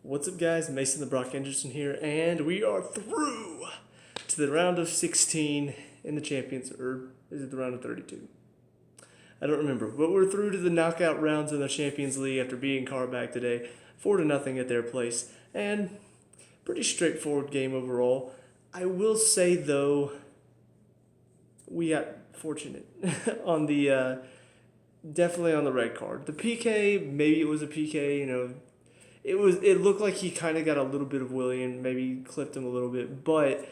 What's up, guys? Mason the Brock Henderson here, and we are through to the round of 16 in the Champions, or is it the round of 32? I don't remember, but we're through to the knockout rounds in the Champions League after beating Qarabag today, 4-0 at their place, and pretty straightforward game overall. I will say though, we got fortunate on the definitely on the red card. The PK, maybe it was a PK, it looked like he kind of got a little bit of Willian, maybe clipped him a little bit, but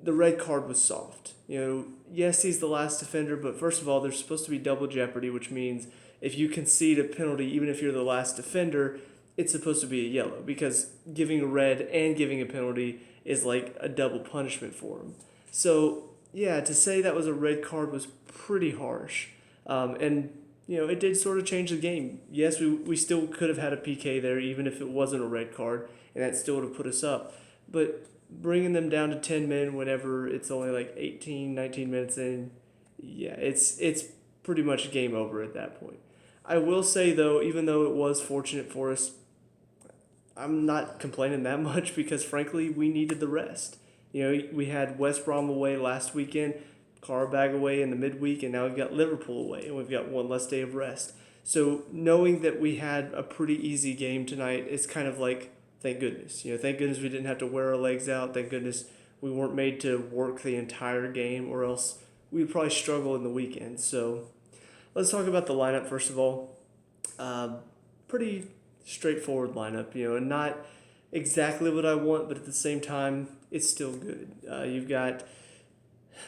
the red card was soft. Yes, he's the last defender, but first of all, there's supposed to be double jeopardy, which means if you concede a penalty, even if you're the last defender, it's supposed to be a yellow because giving a red and giving a penalty is like a double punishment for him. So, yeah, to say that was a red card was pretty harsh. And it did sort of change the game. Yes, we still could have had a PK there, even if it wasn't a red card, and that still would have put us up. But bringing them down to 10 men whenever it's only like 18, 19 minutes in, yeah, it's pretty much game over at that point. I will say, though, even though it was fortunate for us, I'm not complaining that much because, frankly, we needed the rest. We had West Brom away last weekend, Qarabag away in the midweek, and now we've got Liverpool away, and we've got one less day of rest. So knowing that we had a pretty easy game tonight, it's kind of like, thank goodness. Thank goodness we didn't have to wear our legs out. Thank goodness we weren't made to work the entire game, or else we'd probably struggle in the weekend. So let's talk about the lineup first of all. Pretty straightforward lineup, and not exactly what I want, but at the same time, it's still good. You've got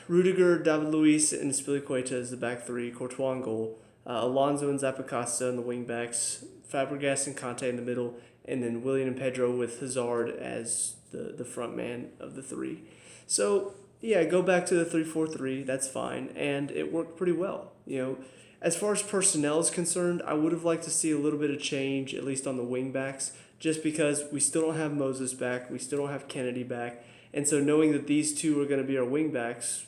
Rudiger, David Luiz, and Spilicueta as the back three, Courtois in goal, Alonso and Zappacosta in the wing backs, Fabregas and Conte in the middle, and then Willian and Pedro with Hazard as the front man of the three. So, yeah, go back to the 3-4-3, that's fine, and it worked pretty well. As far as personnel is concerned, I would have liked to see a little bit of change, at least on the wing backs, just because we still don't have Moses back, we still don't have Kennedy back, and so knowing that these two are going to be our wing backs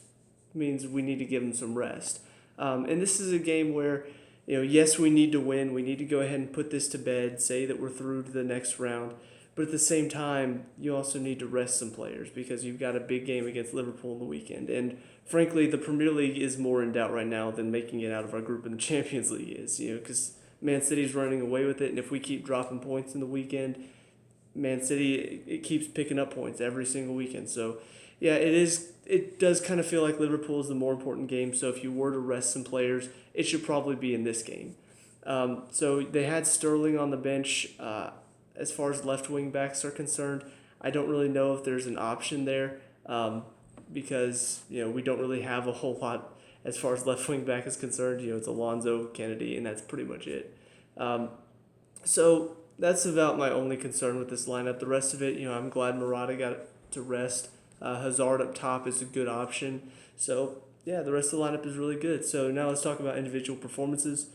means we need to give them some rest. And this is a game where, yes, we need to win. We need to go ahead and put this to bed, say that we're through to the next round. But at the same time, you also need to rest some players because you've got a big game against Liverpool in the weekend. And frankly, the Premier League is more in doubt right now than making it out of our group in the Champions League is, because Man City's running away with it. And if we keep dropping points in the weekend, Man City, it keeps picking up points every single weekend. So, yeah, it does kind of feel like Liverpool is the more important game. So if you were to rest some players, it should probably be in this game. So they had Sterling on the bench. As far as left wing backs are concerned, I don't really know if there's an option there because we don't really have a whole lot as far as left wing back is concerned. It's Alonso, Kennedy, and that's pretty much it. So that's about my only concern with this lineup. The rest of it, I'm glad Morata got to rest. Hazard up top is a good option. So, yeah, the rest of the lineup is really good. So now let's talk about individual performances.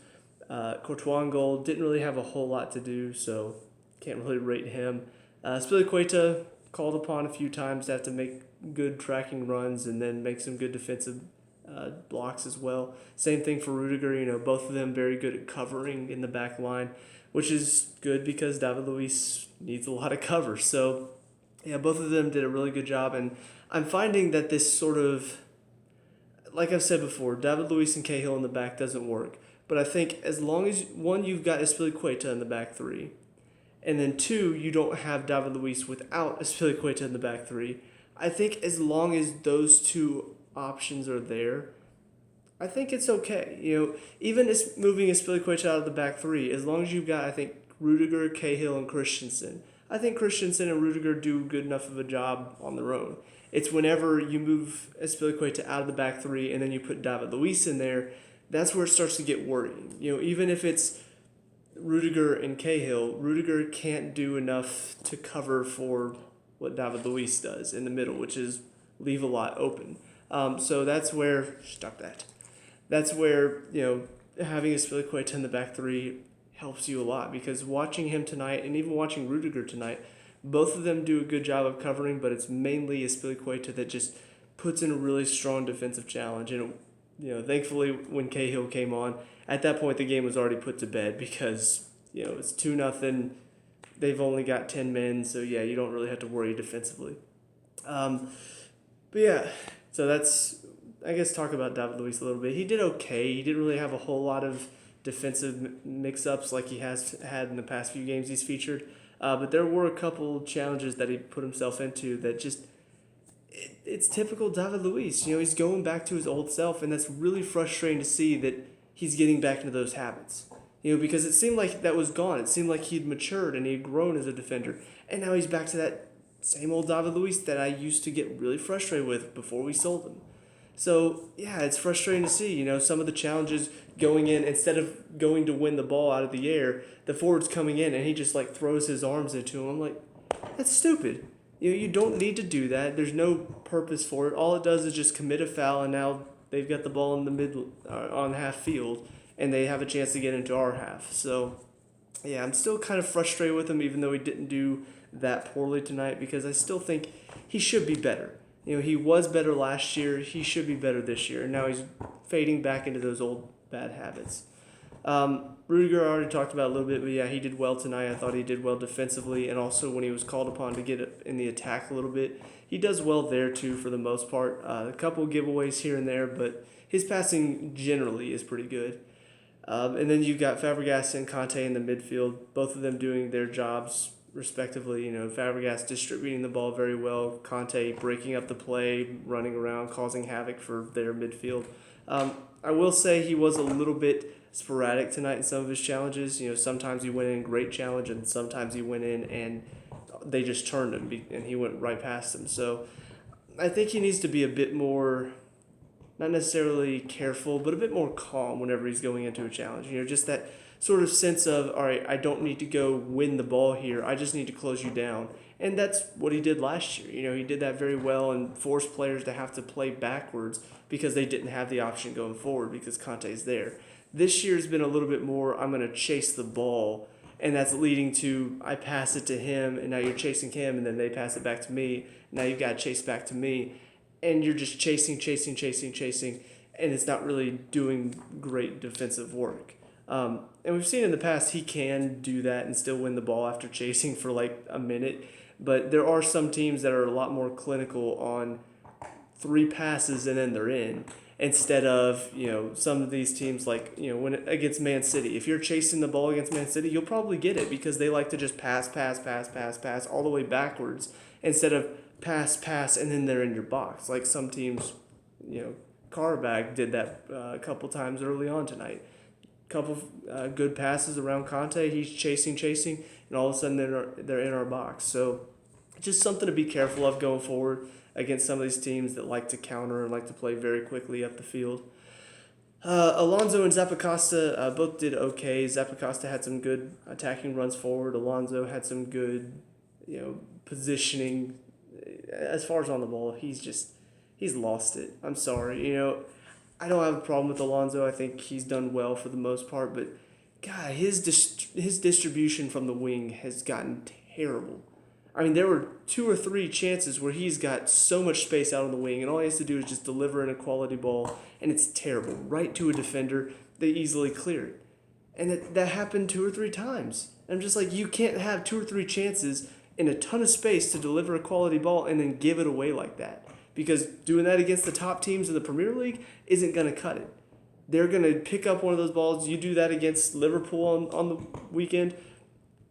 Courtois in goal didn't really have a whole lot to do, so can't really rate him. Spilicueta called upon a few times to have to make good tracking runs and then make some good defensive blocks as well. Same thing for Rudiger. Both of them very good at covering in the back line, which is good because David Luiz needs a lot of cover. So, yeah, both of them did a really good job, and I'm finding that this sort of, like I've said before, David Luiz and Cahill in the back doesn't work. But I think as long as, one, you've got Spilicueta in the back three, and then two, you don't have David Luiz without Spilicueta in the back three, I think as long as those two options are there, I think it's okay. Even as moving Spilicueta out of the back three, as long as you've got, I think, Rudiger, Cahill, and Christensen, I think Christensen and Rudiger do good enough of a job on their own. It's whenever you move Spilicueta out of the back three and then you put David Luiz in there, that's where it starts to get worrying. Even if it's Rudiger and Cahill, Rudiger can't do enough to cover for what David Luiz does in the middle, which is leave a lot open. So that's where, stop that. That's where, having a Spilicueta in the back three helps you a lot because watching him tonight and even watching Rudiger tonight, both of them do a good job of covering, but it's mainly Spilicueta that just puts in a really strong defensive challenge. And thankfully when Cahill came on, at that point the game was already put to bed because it's 2-0. they've only got 10 men, so yeah, you don't really have to worry defensively. But yeah, so that's, I guess, talk about David Luiz a little bit. He did okay. He didn't really have a whole lot of defensive mix-ups like he has had in the past few games he's featured. But there were a couple challenges that he put himself into that just, it's typical David Luiz. He's going back to his old self, and that's really frustrating to see that he's getting back into those habits. Because it seemed like that was gone. It seemed like he'd matured and he had grown as a defender. And now he's back to that same old David Luiz that I used to get really frustrated with before we sold him. So, yeah, it's frustrating to see, some of the challenges going in, instead of going to win the ball out of the air, the forward's coming in and he just, throws his arms into him. I'm like, that's stupid. You don't need to do that. There's no purpose for it. All it does is just commit a foul, and now they've got the ball in the on half field, and they have a chance to get into our half. So, yeah, I'm still kind of frustrated with him, even though he didn't do that poorly tonight, because I still think he should be better. He was better last year. He should be better this year, and now he's fading back into those old bad habits. Rudiger I already talked about a little bit, but yeah, he did well tonight. I thought he did well defensively, and also when he was called upon to get in the attack a little bit, he does well there too for the most part. A couple giveaways here and there, but his passing generally is pretty good. And then you've got Fabregas and Kanté in the midfield, both of them doing their jobs respectively. Fabregas distributing the ball very well, Kanté breaking up the play, running around, causing havoc for their midfield. I will say he was a little bit sporadic tonight in some of his challenges. Sometimes he went in great challenge, and sometimes he went in and they just turned him and he went right past him. So I think he needs to be a bit more, not necessarily careful, but a bit more calm whenever he's going into a challenge. Just that sort of sense of, all right, I don't need to go win the ball here. I just need to close you down. And that's what he did last year. He did that very well and forced players to have to play backwards because they didn't have the option going forward because Kanté's there. This year's been a little bit more, I'm going to chase the ball, and that's leading to, I pass it to him, and now you're chasing him, and then they pass it back to me. Now you've got to chase back to me, and you're just chasing, and it's not really doing great defensive work. And we've seen in the past he can do that and still win the ball after chasing for a minute, but there are some teams that are a lot more clinical on 3 passes and then they're in. Instead of, some of these teams when against Man City. If you're chasing the ball against Man City, you'll probably get it because they like to just pass all the way backwards instead of pass, and then they're in your box. Like some teams, Qarabag did that a couple times early on tonight. Couple good passes around Kanté. He's chasing, and all of a sudden they're in our box. So just something to be careful of going forward against some of these teams that like to counter and like to play very quickly up the field. Alonso and Zappacosta both did okay. Zappacosta had some good attacking runs forward. Alonso had some good, positioning. As far as on the ball, he's lost it. I'm sorry. I don't have a problem with Alonso. I think he's done well for the most part, but God, his distribution from the wing has gotten terrible. I mean, there were 2 or 3 chances where he's got so much space out on the wing, and all he has to do is just deliver in a quality ball, and it's terrible. Right to a defender, they easily clear it. And that happened 2 or 3 times. I'm just like, you can't have 2 or 3 chances in a ton of space to deliver a quality ball and then give it away like that. Because doing that against the top teams in the Premier League isn't going to cut it. They're going to pick up one of those balls. You do that against Liverpool on the weekend,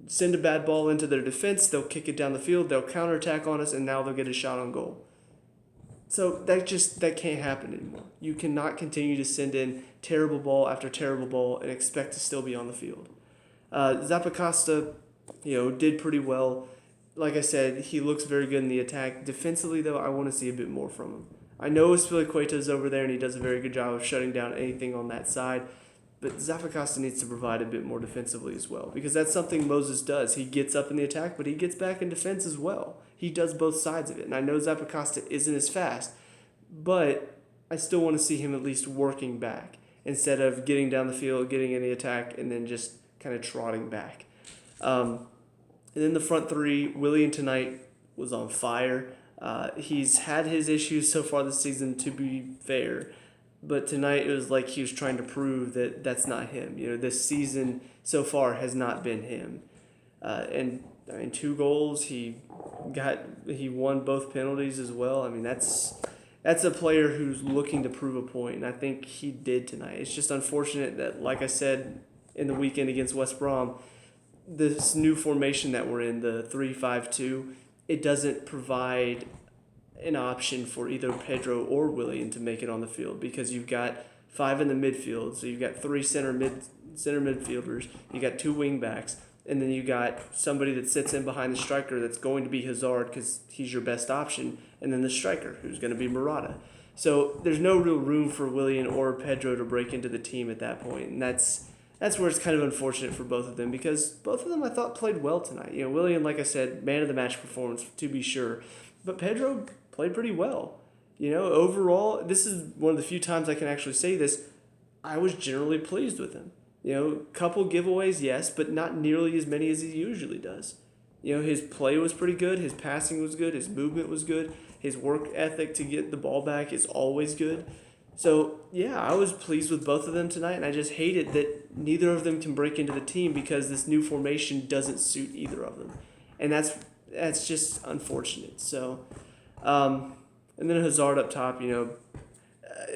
send a bad ball into their defense, they'll kick it down the field, they'll counterattack on us, and now they'll get a shot on goal. So that can't happen anymore. You cannot continue to send in terrible ball after terrible ball and expect to still be on the field. Zappacosta, did pretty well. Like I said, he looks very good in the attack. Defensively, though, I want to see a bit more from him. I know Spilicueta's over there, and he does a very good job of shutting down anything on that side. But Zappacosta needs to provide a bit more defensively as well, because that's something Moses does. He gets up in the attack, but he gets back in defense as well. He does both sides of it. And I know Zappacosta isn't as fast, but I still want to see him at least working back instead of getting down the field, getting in the attack, and then just kind of trotting back. And then the front 3, Willian tonight was on fire. He's had his issues so far this season, to be fair. But tonight it was like he was trying to prove that that's not him. This season so far has not been him. And I mean, 2 goals. He won both penalties as well. I mean, that's a player who's looking to prove a point, and I think he did tonight. It's just unfortunate that, like I said in the weekend against West Brom, this new formation that we're in, the 3-5-2, it doesn't provide an option for either Pedro or Willian to make it on the field, because you've got 5 in the midfield, so you've got 3 center midfielders, you got 2 wing backs, and then you got somebody that sits in behind the striker that's going to be Hazard because he's your best option, and then the striker who's going to be Murata. So there's no real room for Willian or Pedro to break into the team at that point, and that's where it's kind of unfortunate for both of them, because both of them I thought played well tonight. You know, Willian, like I said, man of the match performance to be sure, but Pedro played pretty well. You know, overall, this is one of the few times I can actually say this, I was generally pleased with him. You know, couple giveaways, yes, but not nearly as many as he usually does. You know, his play was pretty good, his passing was good, his movement was good, his work ethic to get the ball back is always good. So, yeah, I was pleased with both of them tonight, and I just hated that neither of them can break into the team because this new formation doesn't suit either of them. And that's just unfortunate. So, and then Hazard up top, you know,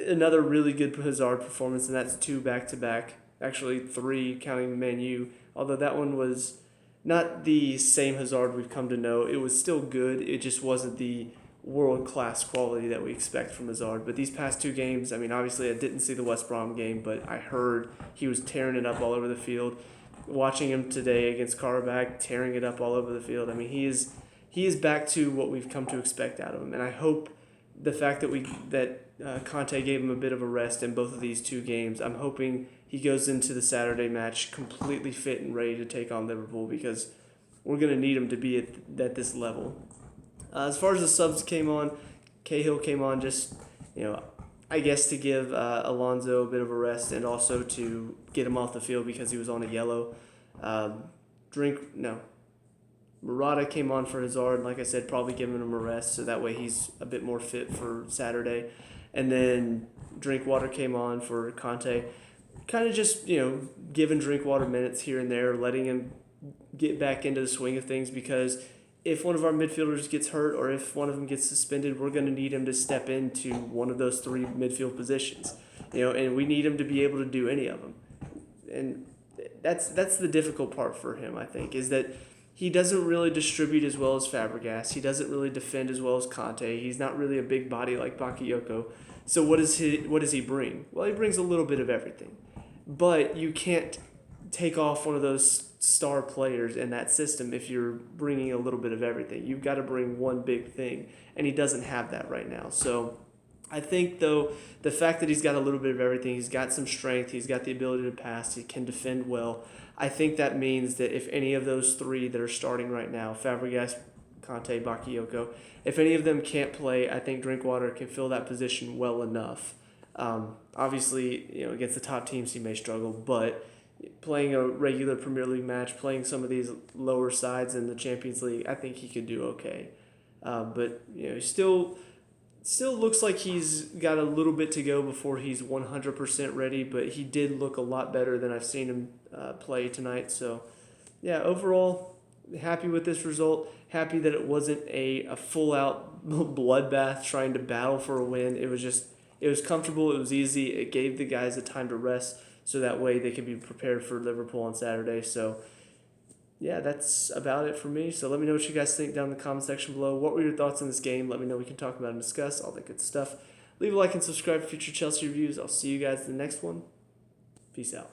another really good Hazard performance, and that's 2 back-to-back. Actually 3 counting the Man U, although that one was not the same Hazard we've come to know. It was still good. It just wasn't the world-class quality that we expect from Hazard. But these past 2 games, I mean, obviously I didn't see the West Brom game, but I heard he was tearing it up all over the field. Watching him today against Qarabag, tearing it up all over the field. I mean, he is back to what we've come to expect out of him. And I hope the fact that Conte gave him a bit of a rest in both of these 2 games, I'm hoping he goes into the Saturday match completely fit and ready to take on Liverpool, because we're going to need him to be at this level. As far as the subs came on, Cahill came on just, you know, I guess to give Alonso a bit of a rest and also to get him off the field because he was on a yellow. Murata came on for Hazard, and like I said, probably giving him a rest so that way he's a bit more fit for Saturday. And then Drinkwater came on for Conte. Kind of just, you know, giving Drinkwater minutes here and there, letting him get back into the swing of things, because if one of our midfielders gets hurt or if one of them gets suspended, we're going to need him to step into one of those 3 midfield positions. You know, and we need him to be able to do any of them. And that's the difficult part for him, I think, is that he doesn't really distribute as well as Fabregas. He doesn't really defend as well as Conte. He's not really a big body like Bakayoko. So what does he bring? Well, he brings a little bit of everything. But you can't take off one of those star players in that system if you're bringing a little bit of everything. You've got to bring one big thing, and he doesn't have that right now. So I think, though, the fact that he's got a little bit of everything, he's got some strength, he's got the ability to pass, he can defend well, I think that means that if any of those 3 that are starting right now, Fabregas, Conte, Bakayoko, if any of them can't play, I think Drinkwater can fill that position well enough. Obviously, you know, against the top teams he may struggle, but playing a regular Premier League match, playing some of these lower sides in the Champions League, I think he could do okay. But you know, still looks like he's got a little bit to go before he's 100% ready. But he did look a lot better than I've seen him play tonight. So yeah, overall, happy with this result. Happy that it wasn't a full-out bloodbath trying to battle for a win. It was comfortable. It was easy. It gave the guys the time to rest, so that way they can be prepared for Liverpool on Saturday. So, yeah, that's about it for me. So let me know what you guys think down in the comment section below. What were your thoughts on this game? Let me know. We can talk about and discuss all that good stuff. Leave a like and subscribe for future Chelsea reviews. I'll see you guys in the next one. Peace out.